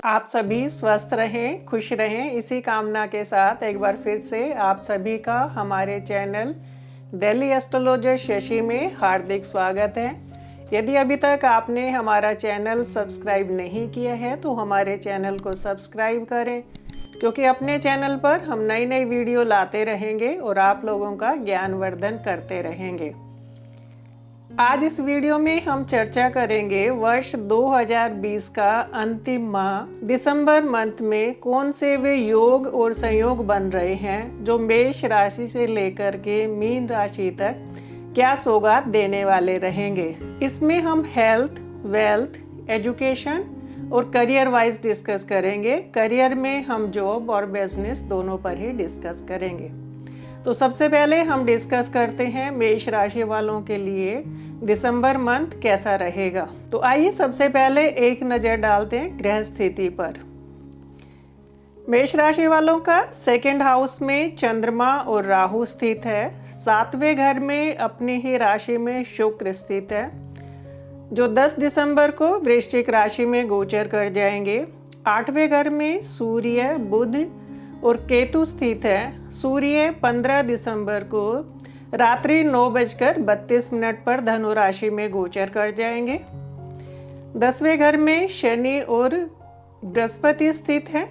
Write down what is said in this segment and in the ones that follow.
आप सभी स्वस्थ रहें, खुश रहें, इसी कामना के साथ एक बार फिर से आप सभी का हमारे चैनल डेली एस्ट्रोलॉजर शशि में हार्दिक स्वागत है। यदि अभी तक आपने हमारा चैनल सब्सक्राइब नहीं किया है तो हमारे चैनल को सब्सक्राइब करें, क्योंकि अपने चैनल पर हम नई नई वीडियो लाते रहेंगे और आप लोगों का ज्ञानवर्धन करते रहेंगे। आज इस वीडियो में हम चर्चा करेंगे वर्ष 2020 का अंतिम माह दिसंबर मंथ में कौन से वे योग और संयोग बन रहे हैं जो मेष राशि से लेकर के मीन राशि तक क्या सौगात देने वाले रहेंगे। इसमें हम हेल्थ, वेल्थ, एजुकेशन और करियर वाइज डिस्कस करेंगे। करियर में हम जॉब और बिजनेस दोनों पर ही डिस्कस करेंगे। तो सबसे पहले हम डिस्कस करते हैं मेष राशि वालों के लिए दिसंबर मंथ कैसा रहेगा। तो आइए सबसे पहले एक नज़र डालते हैं ग्रह स्थिति पर। मेष राशि वालों का सेकंड हाउस में चंद्रमा और राहु स्थित है। 7वें घर में अपनी ही राशि में शुक्र स्थित है, जो 10 दिसंबर को वृश्चिक राशि में गोचर कर जाएंगे। 8वें घर में सूर्य, बुध और केतु स्थित है। सूर्य 15 दिसंबर को रात्रि 9:32 पर धनु राशि में गोचर कर जाएंगे। 10वें घर में शनि और बृहस्पति स्थित है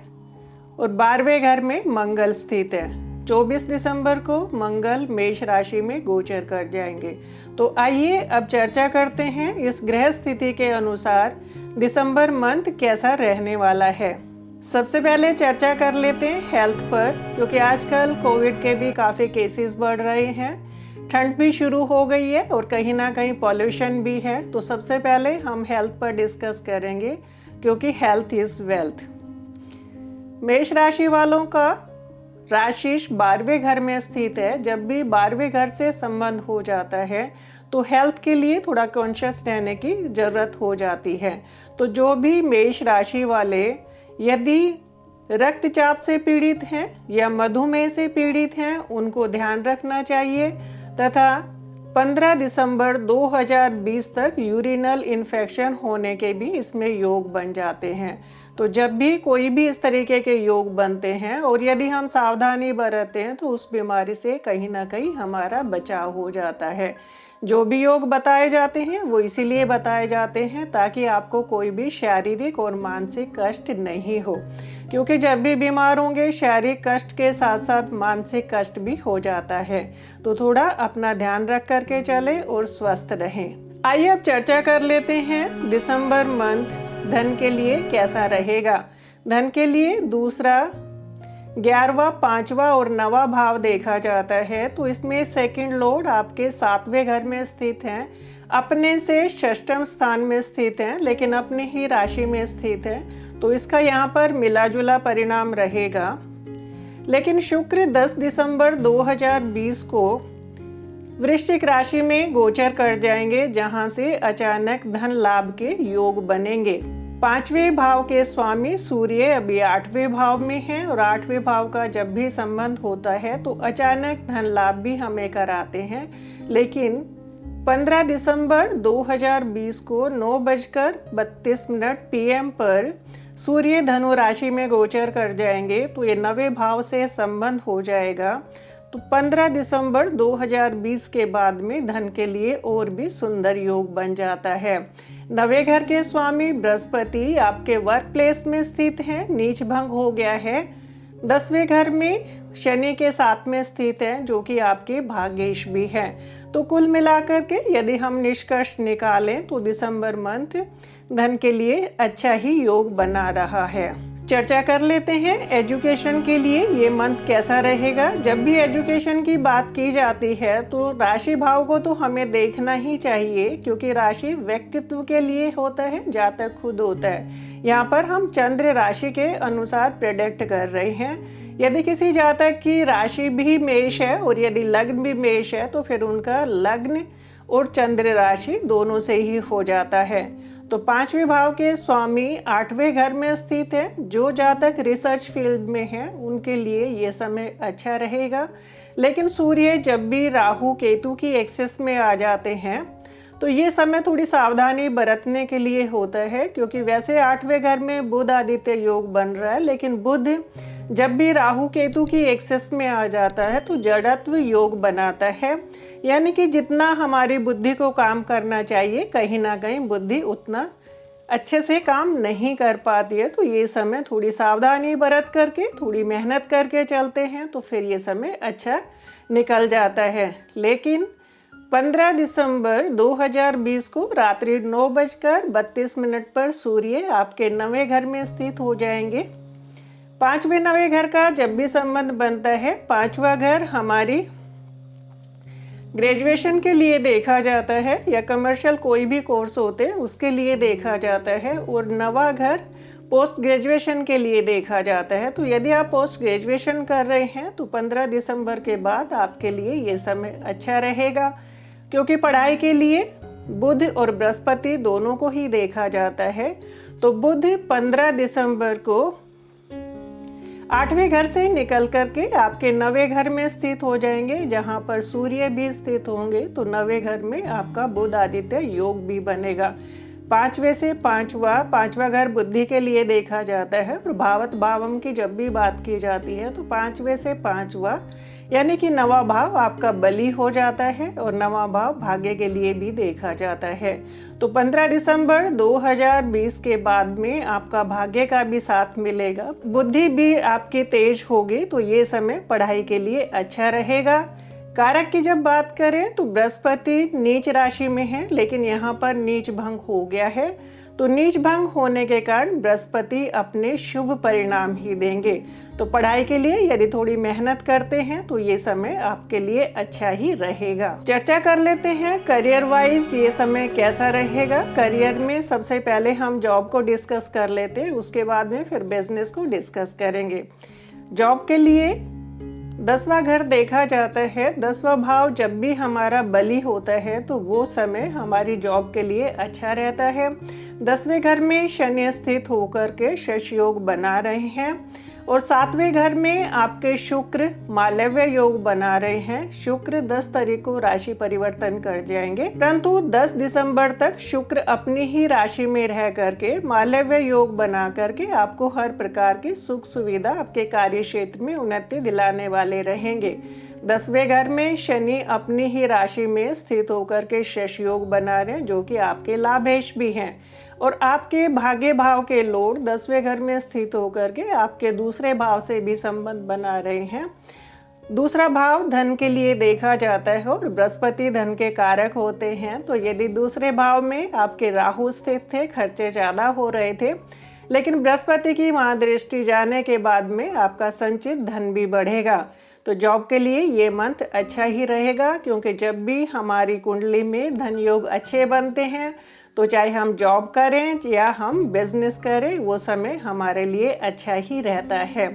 और 12वें घर में मंगल स्थित है। 24 दिसंबर को मंगल मेष राशि में गोचर कर जाएंगे। तो आइए अब चर्चा करते हैं इस ग्रह स्थिति के अनुसार दिसंबर मंथ कैसा रहने वाला है। सबसे पहले चर्चा कर लेते हैं हेल्थ पर, क्योंकि आजकल कोविड के भी काफ़ी केसेस बढ़ रहे हैं, ठंड भी शुरू हो गई है और कहीं ना कहीं पॉल्यूशन भी है। तो सबसे पहले हम हेल्थ पर डिस्कस करेंगे, क्योंकि हेल्थ इज़ वेल्थ। मेष राशि वालों का राशिश 12वें घर में स्थित है। जब भी 12वें घर से संबंध हो जाता है तो हेल्थ के लिए थोड़ा कॉन्शियस रहने की ज़रूरत हो जाती है। तो जो भी मेष राशि वाले यदि रक्तचाप से पीड़ित हैं या मधुमेह से पीड़ित हैं, उनको ध्यान रखना चाहिए। तथा 15 दिसंबर 2020 तक यूरिनल इन्फेक्शन होने के भी इसमें योग बन जाते हैं। तो जब भी कोई भी इस तरीके के योग बनते हैं और यदि हम सावधानी बरतते हैं तो उस बीमारी से कहीं ना कहीं हमारा बचाव हो जाता है। जो भी योग बताए जाते हैं वो इसीलिए बताए जाते हैं ताकि आपको कोई भी शारीरिक और मानसिक कष्ट नहीं हो, क्योंकि जब भी बीमार होंगे शारीरिक कष्ट के साथ साथ मानसिक कष्ट भी हो जाता है। तो थोड़ा अपना ध्यान रख करके चलें और स्वस्थ रहें। आइए अब चर्चा कर लेते हैं दिसंबर मंथ धन के लिए कैसा रहेगा। धन के लिए दूसरा, 11वां, 5वां और 9वां भाव देखा जाता है। तो इसमें सेकंड लॉर्ड आपके 7वें घर में स्थित हैं, अपने से षष्ठम स्थान में स्थित हैं, लेकिन अपनी ही राशि में स्थित है। तो इसका यहाँ पर मिला जुला परिणाम रहेगा। लेकिन शुक्र 10 दिसंबर 2020 को वृश्चिक राशि में गोचर कर जाएंगे, जहाँ से अचानक धन लाभ के योग बनेंगे। 5वें भाव के स्वामी सूर्य अभी 8वें भाव में हैं और 8वें भाव का जब भी संबंध होता है तो अचानक धन लाभ भी हमें कराते हैं। लेकिन 15 दिसंबर 2020 को 9:32 PM पर सूर्य धनु राशि में गोचर कर जाएंगे। तो ये 9वें भाव से संबंध हो जाएगा। तो 15 दिसंबर 2020 के बाद में धन के लिए और भी सुंदर योग बन जाता है। 9वें घर के स्वामी बृहस्पति आपके वर्क प्लेस में स्थित हैं, नीच भंग हो गया है। 10वें घर में शनि के साथ में स्थित है, जो कि आपके भाग्येश भी है। तो कुल मिलाकर के यदि हम निष्कर्ष निकालें तो दिसंबर मंथ धन के लिए अच्छा ही योग बना रहा है। चर्चा कर लेते हैं एजुकेशन के लिए ये मंथ कैसा रहेगा। जब भी एजुकेशन की बात की जाती है तो राशि भाव को तो हमें देखना ही चाहिए, क्योंकि राशि व्यक्तित्व के लिए होता है, जातक खुद होता है। यहाँ पर हम चंद्र राशि के अनुसार प्रेडिक्ट कर रहे हैं। यदि किसी जातक की राशि भी मेष है और यदि लग्न भी मेष है तो फिर उनका लग्न और चंद्र राशि दोनों से ही हो जाता है। तो 5वें भाव के स्वामी 8वें घर में स्थित है। जो जातक रिसर्च फील्ड में है उनके लिए ये समय अच्छा रहेगा। लेकिन सूर्य जब भी राहु केतु की एक्सेस में आ जाते हैं तो ये समय थोड़ी सावधानी बरतने के लिए होता है, क्योंकि वैसे 8वें घर में बुध आदित्य योग बन रहा है, लेकिन बुध जब भी राहु केतु की एक्सेस में आ जाता है तो जड़त्व योग बनाता है। यानी कि जितना हमारी बुद्धि को काम करना चाहिए, कहीं ना कहीं बुद्धि उतना अच्छे से काम नहीं कर पाती है। तो ये समय थोड़ी सावधानी बरत करके, थोड़ी मेहनत करके चलते हैं तो फिर ये समय अच्छा निकल जाता है। लेकिन 15 दिसंबर 2020 को रात्रि 9:32 पर सूर्य आपके 9वें घर में स्थित हो जाएंगे। 5वें 9वें घर का जब भी संबंध बनता है, 5वां घर हमारी ग्रेजुएशन के लिए देखा जाता है या कमर्शियल कोई भी कोर्स होते हैं उसके लिए देखा जाता है, और 9वां घर पोस्ट ग्रेजुएशन के लिए देखा जाता है। तो यदि आप पोस्ट ग्रेजुएशन कर रहे हैं तो 15 दिसंबर के बाद आपके लिए ये समय अच्छा रहेगा, क्योंकि पढ़ाई के लिए बुध और बृहस्पति दोनों को ही देखा जाता है। तो बुध 15 दिसंबर को 8वें घर से निकल करके आपके 9वें घर में स्थित हो जाएंगे, जहां पर सूर्य भी स्थित होंगे। तो 9वें घर में आपका बुध आदित्य योग भी बनेगा। 5वें से 5वां घर बुद्धि के लिए देखा जाता है, और भावत भावम की जब भी बात की जाती है तो 5वें से 5वां यानी कि 9वां भाव आपका बली हो जाता है, और 9वां भाव भाग्य के लिए भी देखा जाता है। तो 15 दिसंबर 2020 के बाद में आपका भाग्य का भी साथ मिलेगा, बुद्धि भी आपकी तेज होगी, तो ये समय पढ़ाई के लिए अच्छा रहेगा। कारक की जब बात करें तो बृहस्पति नीच राशि में है, लेकिन यहाँ पर नीच भंग हो गया है। तो नीच भंग होने के कारण बृहस्पति अपने शुभ परिणाम ही देंगे। तो पढ़ाई के लिए यदि थोड़ी मेहनत करते हैं तो ये समय आपके लिए अच्छा ही रहेगा। चर्चा कर लेते हैं करियर वाइज ये समय कैसा रहेगा। करियर में सबसे पहले हम जॉब को डिस्कस कर लेते हैं, उसके बाद में फिर बिजनेस को डिस्कस करेंगे। जॉब के लिए 10वां घर देखा जाता है। 10वां भाव जब भी हमारा बली होता है तो वो समय हमारी जॉब के लिए अच्छा रहता है। 10वें घर में शनि स्थित होकर के शश योग बना रहे हैं, और 7वें घर में आपके शुक्र मालव्य योग बना रहे हैं। शुक्र 10 तारीख को राशि परिवर्तन कर जाएंगे, परंतु 10 दिसंबर तक शुक्र अपनी ही राशि में रह करके मालव्य योग बना करके आपको हर प्रकार की सुख सुविधा आपके कार्य क्षेत्र में उन्नति दिलाने वाले रहेंगे। 10वें घर में शनि अपनी ही राशि में स्थित होकर के शश योग बना रहे हैं, जो कि आपके लाभेश भी हैं, और आपके भाग्य भाव के लॉर्ड 10वें घर में स्थित होकर के आपके दूसरे भाव से भी संबंध बना रहे हैं। दूसरा भाव धन के लिए देखा जाता है, और बृहस्पति धन के कारक होते हैं। तो यदि दूसरे भाव में आपके राहु स्थित थे, खर्चे ज़्यादा हो रहे थे, लेकिन बृहस्पति की वहाँ दृष्टि जाने के बाद में आपका संचित धन भी बढ़ेगा। तो जॉब के लिए ये मंथ अच्छा ही रहेगा, क्योंकि जब भी हमारी कुंडली में धन योग अच्छे बनते हैं तो चाहे हम जॉब करें या हम बिजनेस करें, वो समय हमारे लिए अच्छा ही रहता है।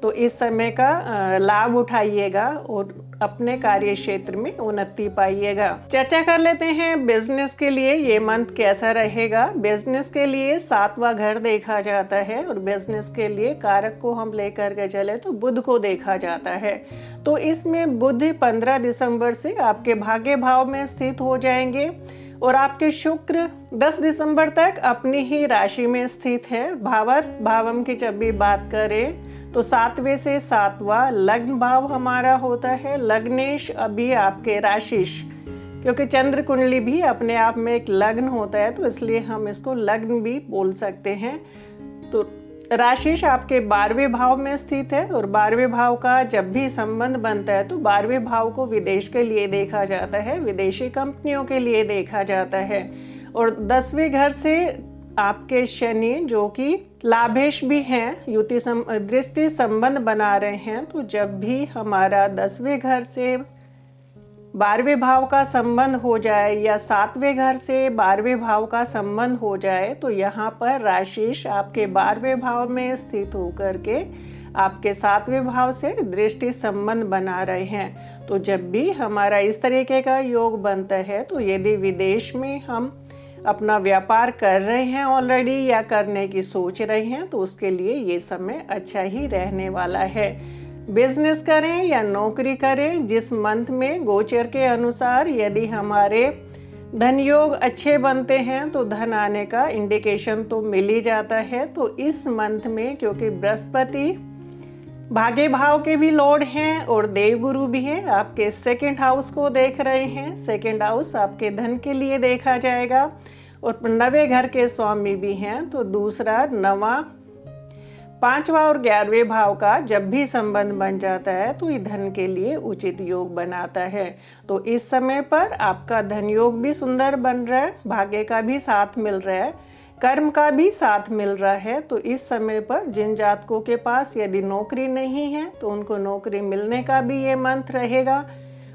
तो इस समय का लाभ उठाइएगा और अपने कार्य क्षेत्र में उन्नति पाइएगा। चर्चा कर लेते हैं बिजनेस के लिए ये मंथ कैसा रहेगा। बिजनेस के लिए 7वां घर देखा जाता है, और बिजनेस के लिए कारक को हम लेकर के चले तो बुध को देखा जाता है। तो इसमें बुध 15 दिसंबर से आपके भाग्य भाव में स्थित हो जाएंगे, और आपके शुक्र 10 दिसंबर तक अपनी ही राशि में स्थित है। भावत भावम की जब भी बात करें तो 7वें से 7वां लग्न भाव हमारा होता है। लग्नेश अभी आपके राशिश, क्योंकि चंद्र कुंडली भी अपने आप में एक लग्न होता है, तो इसलिए हम इसको लग्न भी बोल सकते हैं। तो राशिश आपके 12वें भाव में स्थित है, और 12वें भाव का जब भी संबंध बनता है तो 12वें भाव को विदेश के लिए देखा जाता है, विदेशी कंपनियों के लिए देखा जाता है। और 10वें घर से आपके शनि जो कि लाभेश भी हैं, युति दृष्टि संबंध बना रहे हैं। तो जब भी हमारा 10वें घर से 12वें भाव का संबंध हो जाए या 7वें घर से 12वें भाव का संबंध हो जाए, तो यहाँ पर राशिश आपके 12वें भाव में स्थित होकर के आपके 7वें भाव से दृष्टि संबंध बना रहे हैं। तो जब भी हमारा इस तरीके का योग बनता है, तो यदि विदेश में हम अपना व्यापार कर रहे हैं ऑलरेडी या करने की सोच रहे हैं, तो उसके लिए ये समय अच्छा ही रहने वाला है। बिजनेस करें या नौकरी करें, जिस मंथ में गोचर के अनुसार यदि हमारे धन योग अच्छे बनते हैं तो धन आने का इंडिकेशन तो मिल ही जाता है। तो इस मंथ में क्योंकि बृहस्पति भाग्य भाव के भी लॉर्ड हैं और देवगुरु भी हैं, आपके सेकंड हाउस को देख रहे हैं। सेकंड हाउस आपके धन के लिए देखा जाएगा और 9वें घर के स्वामी भी हैं। तो दूसरा, 9वां, 5वां और 11वें भाव का जब भी संबंध बन जाता है तो ये धन के लिए उचित योग बनाता है। तो इस समय पर आपका धन योग भी सुंदर बन रहा है, भाग्य का भी साथ मिल रहा है, कर्म का भी साथ मिल रहा है। तो इस समय पर जिन जातकों के पास यदि नौकरी नहीं है तो उनको नौकरी मिलने का भी ये मंथ रहेगा।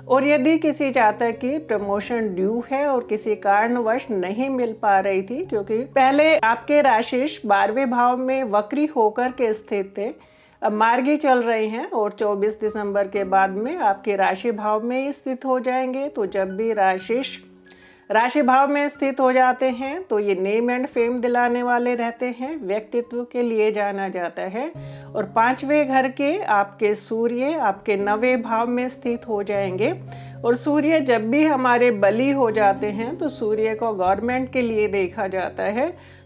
और यदि किसी जातक की प्रमोशन ड्यू है और किसी कारणवश नहीं मिल पा रही थी, क्योंकि पहले आपके राशिश 12वें भाव में वक्री होकर के स्थित थे, अब मार्गी चल रहे हैं और 24 दिसंबर के बाद में आपके राशि भाव में स्थित हो जाएंगे। तो जब भी राशिश राशि भाव में स्थित हो जाते हैं तो ये नेम एंड फेम दिलाने वाले रहते हैं, व्यक्तित्व के लिए जाना जाता है। और 5वें घर के आपके सूर्य आपके 9वें भाव में स्थित हो जाएंगे। और सूर्य जब भी हमारे बली हो जाते हैं तो सूर्य को गवर्नमेंट के लिए देखा जाता है।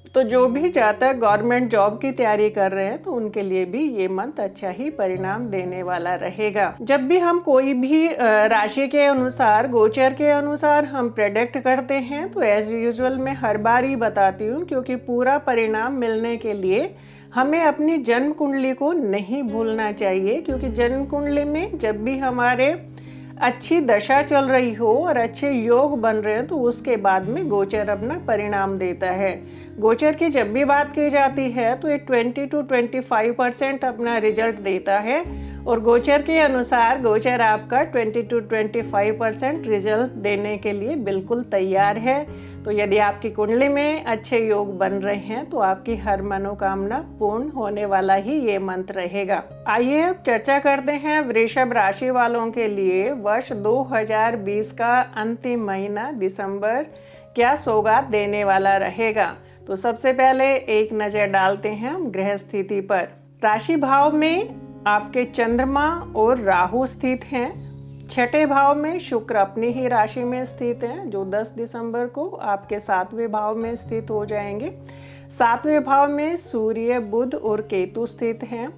तो जो भी जातक गवर्नमेंट जॉब की तैयारी कर रहे हैं तो उनके लिए भी ये मंथ अच्छा ही परिणाम देने वाला रहेगा। जब भी हम कोई भी राशि के अनुसार, गोचर के अनुसार हम प्रेडिक्ट करते हैं तो एज यूजुअल मैं हर बार ही बताती हूँ, क्योंकि पूरा परिणाम मिलने के लिए हमें अपनी जन्म कुंडली को नहीं भूलना चाहिए। क्योंकि जन्म कुंडली में जब भी हमारे अच्छी दशा चल रही हो और अच्छे योग बन रहे हैं तो उसके बाद में गोचर अपना परिणाम देता है। गोचर की जब भी बात की जाती है तो ये 20 to 25% अपना रिजल्ट देता है और गोचर के अनुसार गोचर आपका 20 to 25% रिजल्ट देने के लिए बिल्कुल तैयार है। तो यदि आपकी कुंडली में अच्छे योग बन रहे हैं तो आपकी हर मनोकामना पूर्ण होने वाला ही ये मंत्र रहेगा। आइए अब चर्चा करते हैं वृषभ राशि वालों के लिए वर्ष 2020 का अंतिम महीना दिसंबर क्या सौगात देने वाला रहेगा। तो सबसे पहले एक नज़र डालते हैं हम ग्रह स्थिति पर। राशि भाव में आपके चंद्रमा और राहु स्थित हैं। 6ठे भाव में शुक्र अपनी ही राशि में स्थित हैं, जो 10 दिसंबर को आपके 7वें भाव में स्थित हो जाएंगे। 7वें भाव में सूर्य, बुध और केतु स्थित हैं।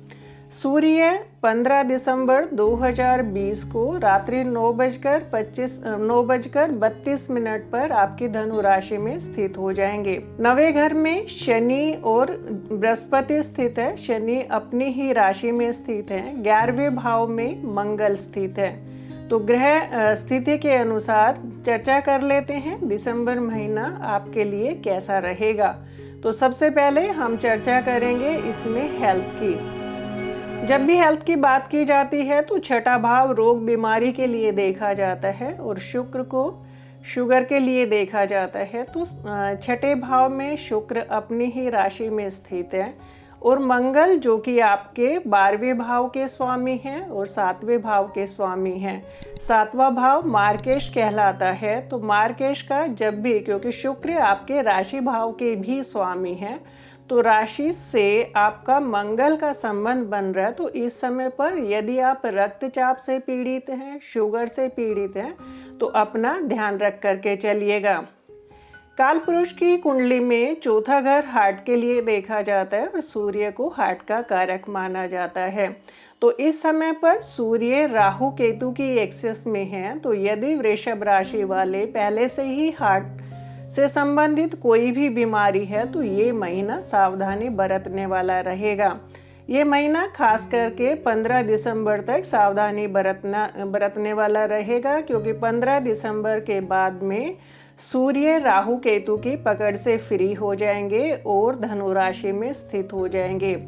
सूर्य 15 दिसंबर 2020 को रात्रि 9:32 पर आपकी धनु राशि में स्थित हो जाएंगे। 9वें घर में शनि और बृहस्पति स्थित है, शनि अपनी ही राशि में स्थित है। 11वें भाव में मंगल स्थित है। तो ग्रह स्थिति के अनुसार चर्चा कर लेते हैं दिसंबर महीना आपके लिए कैसा रहेगा। तो सबसे पहले हम चर्चा करेंगे इसमें हेल्थ की। जब भी हेल्थ की बात की जाती है तो 6ठा भाव रोग बीमारी के लिए देखा जाता है और शुक्र को शुगर के लिए देखा जाता है। तो 6ठे भाव में शुक्र अपनी ही राशि में स्थित है और मंगल जो कि आपके 12वें भाव के स्वामी हैं और 7वें भाव के स्वामी हैं। 7वां भाव मार्केश कहलाता है। तो मार्केश का जब भी, क्योंकि शुक्र आपके राशि भाव के भी स्वामी हैं, तो राशि से आपका मंगल का संबंध बन रहा है। तो इस समय पर यदि आप रक्तचाप से पीड़ित हैं, शुगर से पीड़ित हैं, तो अपना ध्यान रख करके चलिएगा। काल पुरुष की कुंडली में 4था घर हार्ट के लिए देखा जाता है और सूर्य को हार्ट का कारक माना जाता है। तो इस समय पर सूर्य राहु केतु की एक्सेस में है। तो यदि वृषभ राशि वाले पहले से ही हार्ट से संबंधित कोई भी बीमारी है तो ये महीना सावधानी बरतने वाला रहेगा। ये महीना खास करके 15 दिसंबर तक सावधानी बरतने वाला रहेगा, क्योंकि 15 दिसंबर के बाद में सूर्य राहु केतु की पकड़ से फ्री हो जाएंगे और धनु राशि में स्थित हो जाएंगे।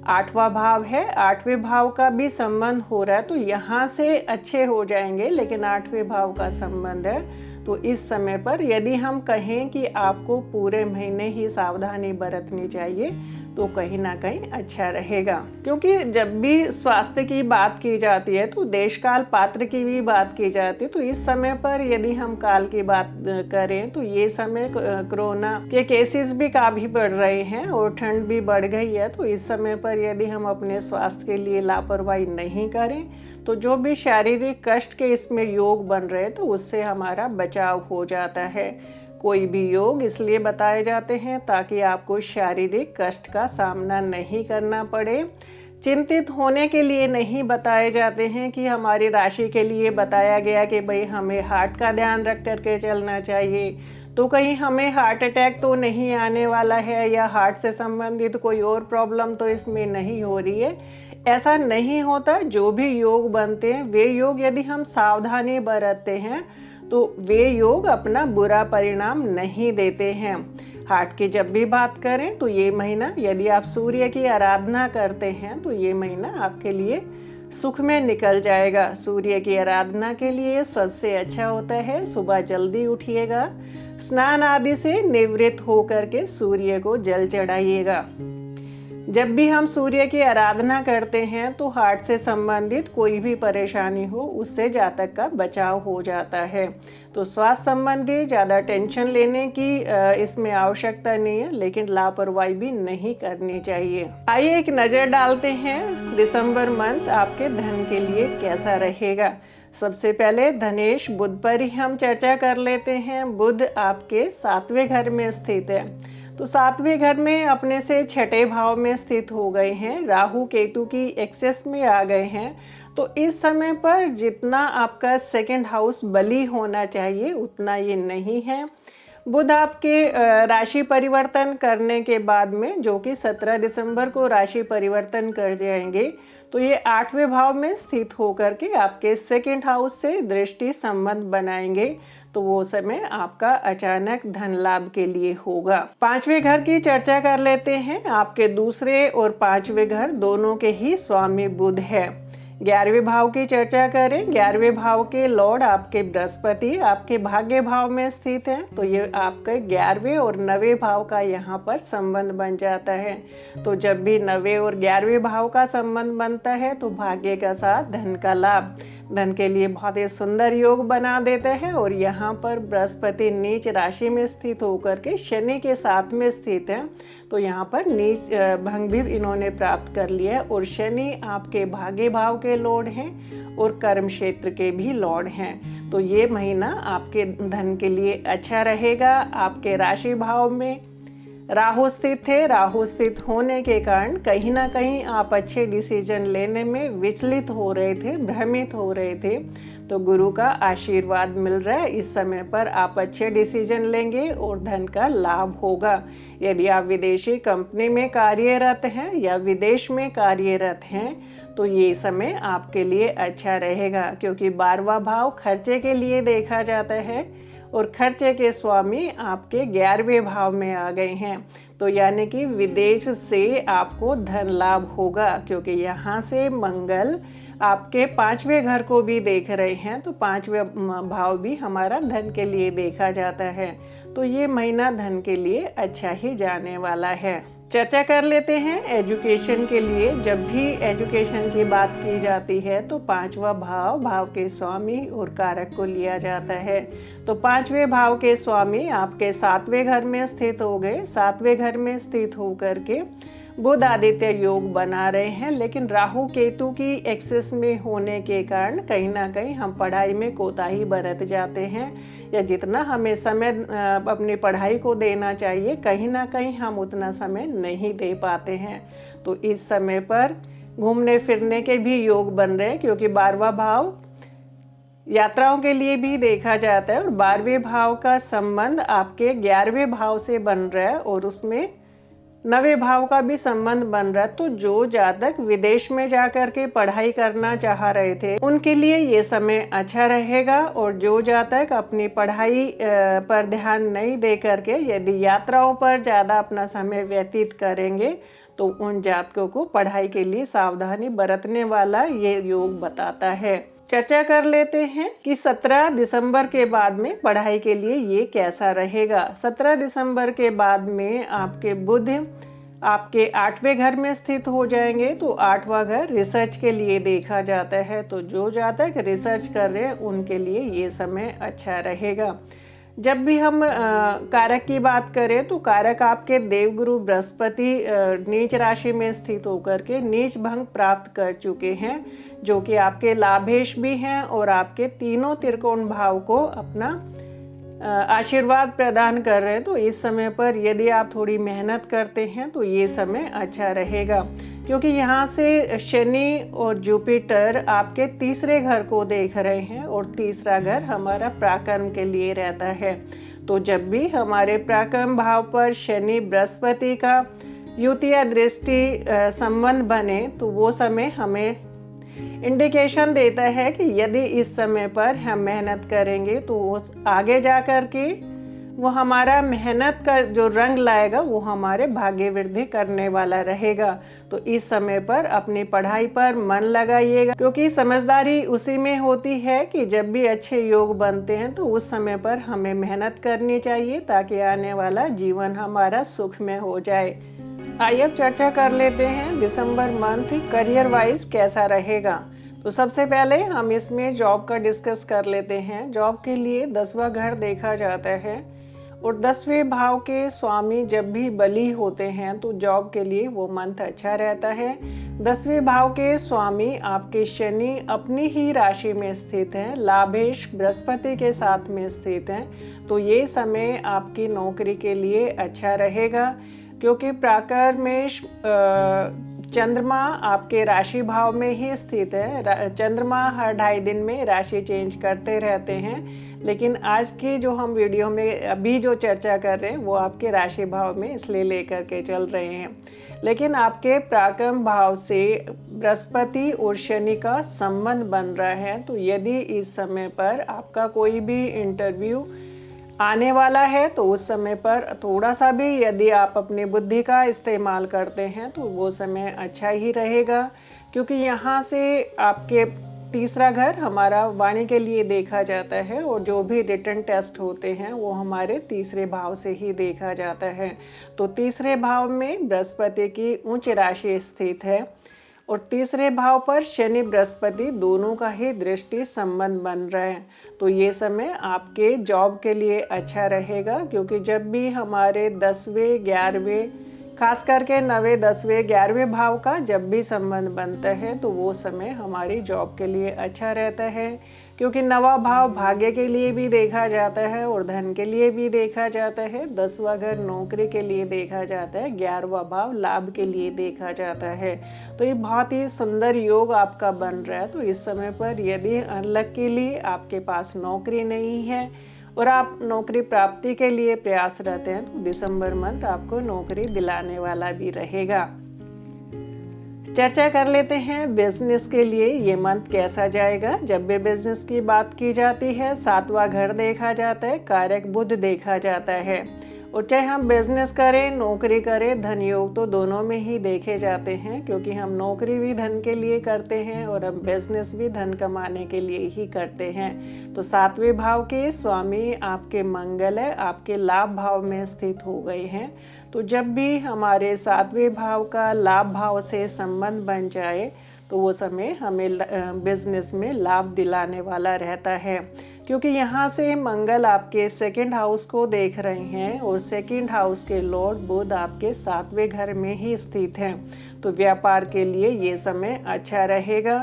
8वां भाव है, 8वें भाव का भी संबंध हो रहा है, तो यहाँ से अच्छे हो जाएंगे, लेकिन 8वें भाव का संबंध है। तो इस समय पर यदि हम कहें कि आपको पूरे महीने ही सावधानी बरतनी चाहिए तो कहीं ना कहीं अच्छा रहेगा। क्योंकि जब भी स्वास्थ्य की बात की जाती है तो देश काल पात्र की भी बात की जाती है। तो इस समय पर यदि हम काल की बात करें तो ये समय कोरोना के केसेस भी काफ़ी बढ़ रहे हैं और ठंड भी बढ़ गई है। तो इस समय पर यदि हम अपने स्वास्थ्य के लिए लापरवाही नहीं करें तो जो भी शारीरिक कष्ट के इसमें योग बन रहे हैं तो उससे हमारा बचाव हो जाता है। कोई भी योग इसलिए बताए जाते हैं ताकि आपको शारीरिक कष्ट का सामना नहीं करना पड़े। चिंतित होने के लिए नहीं बताए जाते हैं कि हमारी राशि के लिए बताया गया कि भाई हमें हार्ट का ध्यान रख करके चलना चाहिए, तो कहीं हमें हार्ट अटैक तो नहीं आने वाला है या हार्ट से संबंधित कोई और प्रॉब्लम तो इसमें नहीं हो रही है। ऐसा नहीं होता। जो भी योग बनते हैं वे योग यदि हम सावधानी बरतते हैं तो वे योग अपना बुरा परिणाम नहीं देते हैं। हार्ट की जब भी बात करें तो ये महीना यदि आप सूर्य की आराधना करते हैं तो ये महीना आपके लिए सुख में निकल जाएगा। सूर्य की आराधना के लिए सबसे अच्छा होता है सुबह जल्दी उठिएगा, स्नान आदि से निवृत्त होकर के सूर्य को जल चढ़ाइएगा। जब भी हम सूर्य की आराधना करते हैं तो हार्ट से संबंधित कोई भी परेशानी हो उससे जातक का बचाव हो जाता है। तो स्वास्थ्य संबंधी ज़्यादा टेंशन लेने की इसमें आवश्यकता नहीं है, लेकिन लापरवाही भी नहीं करनी चाहिए। आइए एक नज़र डालते हैं दिसंबर मंथ आपके धन के लिए कैसा रहेगा। सबसे पहले धनेश बुध पर ही हम चर्चा कर लेते हैं। बुध आपके 7वें घर में स्थित है। तो 7वें घर में अपने से 6ठे भाव में स्थित हो गए हैं। राहु केतु की एक्सेस में आ गए हैं। तो इस समय पर जितना आपका सेकंड हाउस बली होना चाहिए उतना ये नहीं है। बुध आपके राशि परिवर्तन करने के बाद में, जो कि 17 दिसंबर को राशि परिवर्तन कर जाएंगे, तो ये 8वें भाव में स्थित होकर के आपके सेकंड हाउस से दृष्टि संबंध बनाएंगे। तो वो समय आपका अचानक धन लाभ के लिए होगा। 5वें घर की चर्चा कर लेते हैं। आपके दूसरे और 5वें घर दोनों के ही स्वामी बुध है। 11वें भाव की चर्चा करें। 11वें भाव के लॉर्ड आपके बृहस्पति आपके भाग्य भाव में स्थित है। तो ये आपके 11वें और 9वें भाव का यहाँ पर संबंध बन जाता है। तो जब भी 9वें और 11वें भाव का संबंध बनता है तो भाग्य का साथ धन का लाभ, धन के लिए बहुत ही सुंदर योग बना देता है। और यहाँ पर बृहस्पति नीच राशि में स्थित होकर के शनि के साथ में स्थित है। तो यहाँ पर नीच भंग भी इन्होंने प्राप्त कर लिया। और शनि आपके भाग्य भाव के लॉर्ड हैं और कर्म क्षेत्र के भी लॉर्ड हैं। तो ये महीना आपके धन के लिए अच्छा रहेगा। आपके राशि भाव में राहु स्थित है। राहु स्थित होने के कारण कहीं ना कहीं आप अच्छे डिसीजन लेने में विचलित हो रहे थे, भ्रमित हो रहे थे। तो गुरु का आशीर्वाद मिल रहा है। इस समय पर आप अच्छे डिसीजन लेंगे और धन का लाभ होगा। यदि आप विदेशी कंपनी में कार्यरत हैं या विदेश में कार्यरत हैं तो ये समय आपके लिए अच्छा रहेगा, क्योंकि 12वां भाव खर्चे के लिए देखा जाता है और खर्चे के स्वामी आपके 11वें भाव में आ गए हैं। तो यानी कि विदेश से आपको धन लाभ होगा, क्योंकि यहाँ से मंगल आपके 5वें घर को भी देख रहे हैं। तो 5वें भाव भी हमारा धन के लिए देखा जाता है। तो ये महीना धन के लिए अच्छा ही जाने वाला है। चर्चा कर लेते हैं एजुकेशन के लिए। जब भी एजुकेशन की बात की जाती है तो 5वां भाव, भाव के स्वामी और कारक को लिया जाता है। तो 5वें भाव के स्वामी आपके 7वें घर में स्थित हो गए। 7वें घर में स्थित होकर के बुध आदित्य योग बना रहे हैं। लेकिन राहु केतु की एक्सेस में होने के कारण कहीं ना कहीं हम पढ़ाई में कोताही बरत जाते हैं, या जितना हमें समय अपनी पढ़ाई को देना चाहिए कहीं ना कहीं हम उतना समय नहीं दे पाते हैं। तो इस समय पर घूमने फिरने के भी योग बन रहे हैं, क्योंकि 12वां भाव यात्राओं के लिए भी देखा जाता है और 12वें भाव का संबंध आपके 11वें भाव से बन रहा है और उसमें 9वें भाव का भी संबंध बन रहा है। तो जो जातक विदेश में जाकर के पढ़ाई करना चाह रहे थे उनके लिए ये समय अच्छा रहेगा। और जो जातक अपनी पढ़ाई पर ध्यान नहीं दे करके यदि यात्राओं पर ज़्यादा अपना समय व्यतीत करेंगे तो उन जातकों को पढ़ाई के लिए सावधानी बरतने वाला ये योग बताता है। चर्चा कर लेते हैं कि 17 दिसंबर के बाद में पढ़ाई के लिए ये कैसा रहेगा। 17 दिसंबर के बाद में आपके बुध आपके 8वें घर में स्थित हो जाएंगे। तो 8वां घर रिसर्च के लिए देखा जाता है। तो जो जातक रिसर्च कर रहे हैं उनके लिए ये समय अच्छा रहेगा। जब भी हम कारक की बात करें तो कारक आपके देवगुरु बृहस्पति नीच राशि में स्थित होकर के नीच भंग प्राप्त कर चुके हैं, जो कि आपके लाभेश भी हैं और आपके तीनों त्रिकोण भाव को अपना आशीर्वाद प्रदान कर रहे हैं। तो इस समय पर यदि आप थोड़ी मेहनत करते हैं तो ये समय अच्छा रहेगा, क्योंकि यहाँ से शनि और जुपिटर आपके तीसरे घर को देख रहे हैं और तीसरा घर हमारा पराक्रम के लिए रहता है। तो जब भी हमारे पराक्रम भाव पर शनि बृहस्पति का युति या दृष्टि संबंध बने तो वो समय हमें इंडिकेशन देता है कि यदि इस समय पर हम मेहनत करेंगे तो वो आगे जा कर के वो हमारा मेहनत का जो रंग लाएगा वो हमारे भाग्य वृद्धि करने वाला रहेगा। तो इस समय पर अपनी पढ़ाई पर मन लगाइएगा, क्योंकि समझदारी उसी में होती है कि जब भी अच्छे योग बनते हैं तो उस समय पर हमें मेहनत करनी चाहिए, ताकि आने वाला जीवन हमारा सुख में हो जाए। आइए अब चर्चा कर लेते हैं दिसंबर मंथ करियर वाइज कैसा रहेगा। तो सबसे पहले हम इसमें जॉब का डिस्कस कर लेते हैं। जॉब के लिए 10वां घर देखा जाता है और 10वें भाव के स्वामी जब भी बली होते हैं तो जॉब के लिए वो मंथ अच्छा रहता है। 10वें भाव के स्वामी आपके शनि अपनी ही राशि में स्थित हैं, लाभेश बृहस्पति के साथ में स्थित हैं। तो ये समय आपकी नौकरी के लिए अच्छा रहेगा, क्योंकि प्राकर में चंद्रमा आपके राशि भाव में ही स्थित है। चंद्रमा हर 2.5 दिन में राशि चेंज करते रहते हैं, लेकिन आज की जो हम वीडियो में अभी जो चर्चा कर रहे हैं वो आपके राशि भाव में इसलिए लेकर के चल रहे हैं। लेकिन आपके पराक्रम भाव से बृहस्पति और शनि का संबंध बन रहा है। तो यदि इस समय पर आपका कोई भी इंटरव्यू आने वाला है तो उस समय पर थोड़ा सा भी यदि आप अपनी बुद्धि का इस्तेमाल करते हैं तो वो समय अच्छा ही रहेगा, क्योंकि यहाँ से आपके तीसरा घर हमारा वाणी के लिए देखा जाता है और जो भी रिटन टेस्ट होते हैं वो हमारे तीसरे भाव से ही देखा जाता है। तो तीसरे भाव में बृहस्पति की उच्च राशि स्थित है और तीसरे भाव पर शनि बृहस्पति दोनों का ही दृष्टि संबंध बन रहा है। तो ये समय आपके जॉब के लिए अच्छा रहेगा, क्योंकि जब भी हमारे 10वें 11वें खास करके 9वें 10वें 11वें भाव का जब भी संबंध बनता है तो वो समय हमारी जॉब के लिए अच्छा रहता है, क्योंकि 9वां भाव भाग्य के लिए भी देखा जाता है और धन के लिए भी देखा जाता है। 10वां घर नौकरी के लिए देखा जाता है, 11वां भाव लाभ के लिए देखा जाता है। तो ये बहुत ही सुंदर योग आपका बन रहा है। तो इस समय पर यदि अनलकीली आपके पास नौकरी नहीं है और आप नौकरी प्राप्ति के लिए प्रयासरत हैं तो दिसंबर मंथ आपको नौकरी दिलाने वाला भी रहेगा। चर्चा कर लेते हैं बिजनेस के लिए ये मंथ कैसा जाएगा। जब भी बिजनेस की बात की जाती है 7वां घर देखा जाता है, कारक बुध देखा जाता है। और चाहे हम बिजनेस करें नौकरी करें, धन योग तो दोनों में ही देखे जाते हैं, क्योंकि हम नौकरी भी धन के लिए करते हैं और हम बिजनेस भी धन कमाने के लिए ही करते हैं। तो 7वें भाव के स्वामी आपके मंगल है, आपके लाभ भाव में स्थित हो गए हैं। तो जब भी हमारे 7वें भाव का लाभ भाव से संबंध बन जाए तो वो समय हमें बिजनेस में लाभ दिलाने वाला रहता है, क्योंकि यहाँ से मंगल आपके 2nd हाउस को देख रहे हैं और 2nd हाउस के लॉर्ड बुध आपके 7वें घर में ही स्थित हैं। तो व्यापार के लिए ये समय अच्छा रहेगा,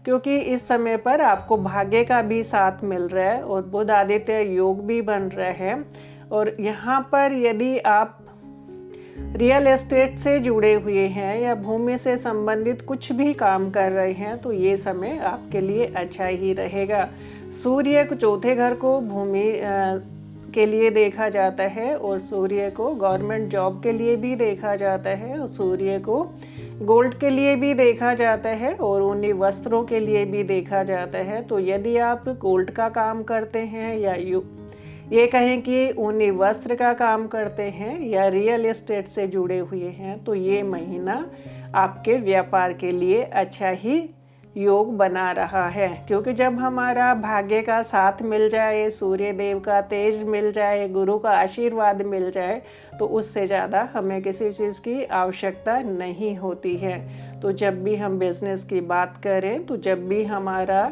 क्योंकि इस समय पर आपको भाग्य का भी साथ मिल रहा है और बुध आदित्य योग भी बन रहा है। और यहाँ पर यदि आप रियल एस्टेट से जुड़े हुए हैं या भूमि से संबंधित कुछ भी काम कर रहे हैं तो ये समय आपके लिए अच्छा ही रहेगा। सूर्य को 4थे घर को भूमि के लिए देखा जाता है और सूर्य को गवर्नमेंट जॉब के लिए भी देखा जाता है और सूर्य को गोल्ड के लिए भी देखा जाता है और ऊनी वस्त्रों के लिए भी देखा जाता है। तो यदि आप गोल्ड का काम करते हैं या ये कहें कि ऊनी वस्त्र का काम करते हैं या रियल एस्टेट से जुड़े हुए हैं तो ये महीना आपके व्यापार के लिए अच्छा ही योग बना रहा है। क्योंकि जब हमारा भाग्य का साथ मिल जाए, सूर्य देव का तेज मिल जाए, गुरु का आशीर्वाद मिल जाए, तो उससे ज़्यादा हमें किसी चीज़ की आवश्यकता नहीं होती है। तो जब भी हम बिजनेस की बात करें, तो जब भी हमारा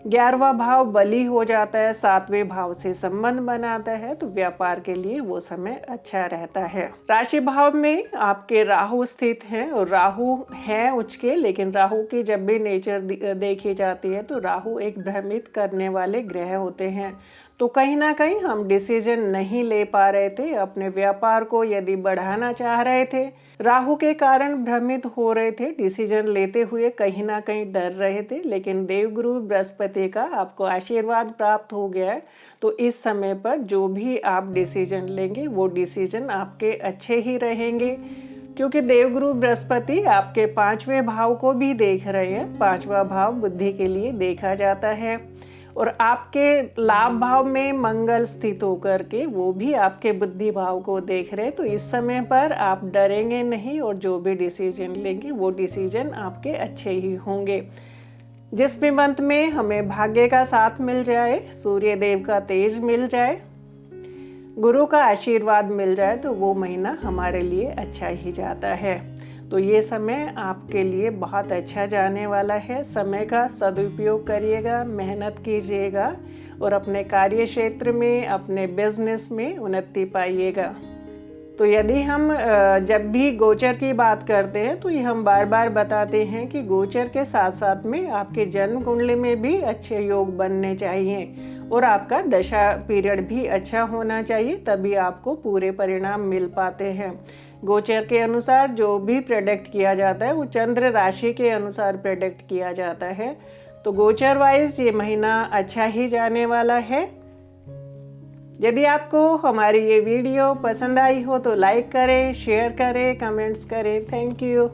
11वां भाव बली हो जाता है, 7वें भाव से संबंध बनाता है, तो व्यापार के लिए वो समय अच्छा रहता है। राशि भाव में आपके राहु स्थित हैं और राहु है उच्च के, लेकिन राहु की जब भी नेचर देखी जाती है तो राहु एक भ्रमित करने वाले ग्रह होते हैं। तो कहीं ना कहीं हम डिसीजन नहीं ले पा रहे थे, अपने व्यापार को यदि बढ़ाना चाह रहे थे, राहु के कारण भ्रमित हो रहे थे, डिसीजन लेते हुए कहीं ना कहीं डर रहे थे, लेकिन देवगुरु बृहस्पति का आपको आशीर्वाद प्राप्त हो गया है। तो इस समय पर जो भी आप डिसीजन लेंगे वो डिसीजन आपके अच्छे ही रहेंगे, क्योंकि देवगुरु बृहस्पति आपके 5वें भाव को भी देख रहे हैं। 5वां भाव बुद्धि के लिए देखा जाता है और आपके लाभ भाव में मंगल स्थित होकर के वो भी आपके बुद्धि भाव को देख रहे हैं। तो इस समय पर आप डरेंगे नहीं और जो भी डिसीजन लेंगे वो डिसीजन आपके अच्छे ही होंगे। जिस भी मंथ में हमें भाग्य का साथ मिल जाए, सूर्य देव का तेज मिल जाए, गुरु का आशीर्वाद मिल जाए, तो वो महीना हमारे लिए अच्छा ही जाता है। तो ये समय आपके लिए बहुत अच्छा जाने वाला है। समय का सदुपयोग करिएगा, मेहनत कीजिएगा और अपने कार्य क्षेत्र में, अपने बिजनेस में उन्नति पाइएगा। तो यदि हम जब भी गोचर की बात करते हैं तो ये हम बार बार बताते हैं कि गोचर के साथ साथ में आपके जन्म कुंडली में भी अच्छे योग बनने चाहिए और आपका दशा पीरियड भी अच्छा होना चाहिए, तभी आपको पूरे परिणाम मिल पाते हैं। गोचर के अनुसार जो भी प्रेडिक्ट किया जाता है वो चंद्र राशि के अनुसार प्रेडिक्ट किया जाता है। तो गोचर वाइज ये महीना अच्छा ही जाने वाला है। यदि आपको हमारी ये वीडियो पसंद आई हो तो लाइक करें, शेयर करें, कमेंट्स करें। Thank you.